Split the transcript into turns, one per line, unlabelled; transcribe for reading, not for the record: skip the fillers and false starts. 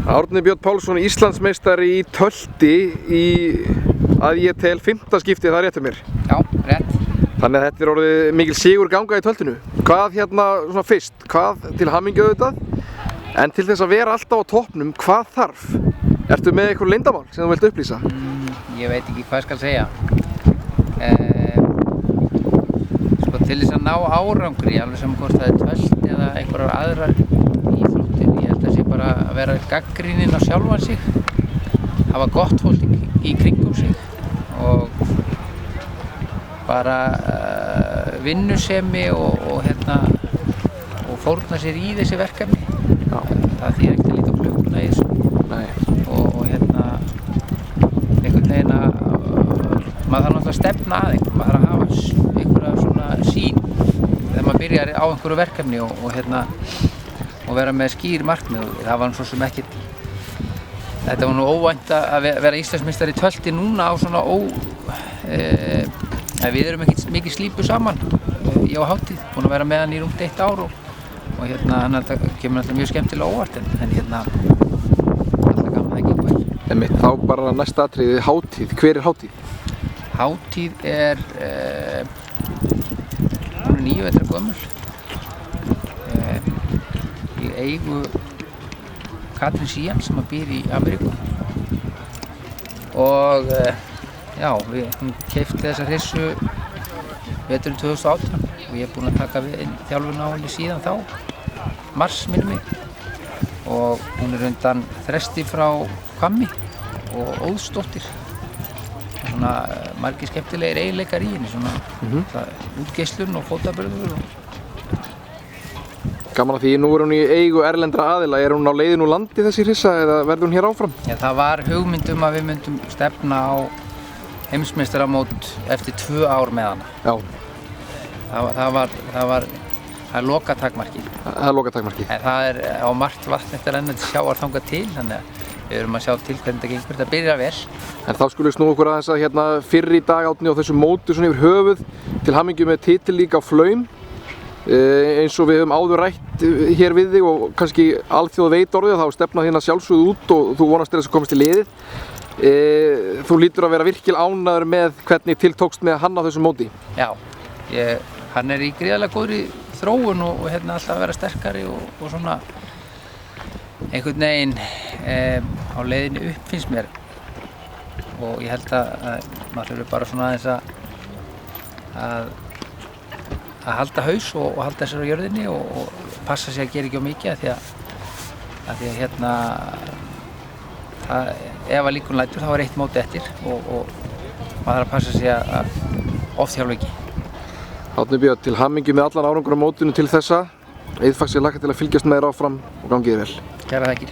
Árni Björn Pálsson, Íslandsmeistari í tölti í, að ég tel, 5. skipti, það rétt mér?
Já, rétt.
Þannig að þetta orðið mikil sigur ganga í töltinu. Hvað svona fyrst, hvað til hamingju auðvitað, en til þess að vera alltaf á toppnum, hvað þarf? Ertu með eitthvað leyndamál sem þú vilt upplýsa?
Ég veit ekki hvað ég skal segja. Sko, til þess að ná árangri, alveg sem hvort það tölt eða einhverjar aðrar íþróttir, ég held að sé bara að vera gagnrýninn á sjálfan sig, hafa gott fólk í kringum sig og bara vinnusemi og fórna sér í þessi verkefni.
Já.
Það þýðir ekkert að líta á klukkuna í þessu.
Nei.
Og einhvern veginn að maður þarf náttúrulega að stefna að einhverju, maður þarf að hafa einhverja svona sín þegar maður byrjar á einhverju verkefni og vera með skýr markmið. Það var svo sem ekkert, þetta var nú óvænt að vera Íslandsmeistari í tölti núna á svona við erum ekkert mikið slípu saman, ég og Hátíð, búin að vera með hann í rúmt 1 ár og þannig að það kemur alltaf mjög skemmtilega óvart en alltaf gaman að það gengur vel.
Einmitt, þá bara næsta atriði, Hátíð. Hver er Hátíð?
Hátíð hún er 9 vetra gömul. Í eigu Katrín Sían sem býr í Ameríku og hún keypti þessa hryssu veturinn 2018 og ég er búinn að taka við þjálfun á henni síðan þá, mars minnir mig, og hún er undan Þresti frá Hvammi og Óðsdóttir. Svona margir skemmtilegir eiginleikar í henni, svona útgeislun og fótaburður.
Gaman að því, nú er hún í eigu erlendra aðila, er hún á leiðin úr landi þessi hryssa eða verður hún hér áfram?
Já, það var hugmynd að við myndum stefna á heimsmeistaramót eftir 2 ár með hana.
Já.
Það er lokatakmarkið.
Það er lokatakmarkið.
En það er á margt vatn eftir enn að sjáar þangað til, þannig að við erum að sjá til hvernig það gengur. Það byrjar vel.
En þá skulum við snúa okkur aðeins að fyrr í dag, Árni, á þessu móti svona yfir höfuð, til hamingju með titil líka á Flaum. Eins og við höfum áður rætt hér við þig og kannski alþjóð veit orðið, þá stefna þín að sjálfsögðu út og þú vonast til þess að komast í liðið. Þú lítur að vera virkilega ánægður með hvernig til tókst með hann á þessu móti.
Já, hann er í gríðarlega góðri þróun og alltaf að vera sterkari og svona einhvern veginn á leiðinni upp finnst mér. Og ég held að maður þurfi bara svona aðeins að halda haus og halda sér á jörðinni og passa sig að gera ekki of mikið af því að ef að líkun lætur þá er 1 mót eftir og maður þarf að passa sig að ofþjálfa ekki.
Árni Björn, til hamingju með allan árangur á mótinu til þessa. Eiðfaks ég hlakka til að fylgjast með þér áfram og gangi þér vel.
Kærar þakkir.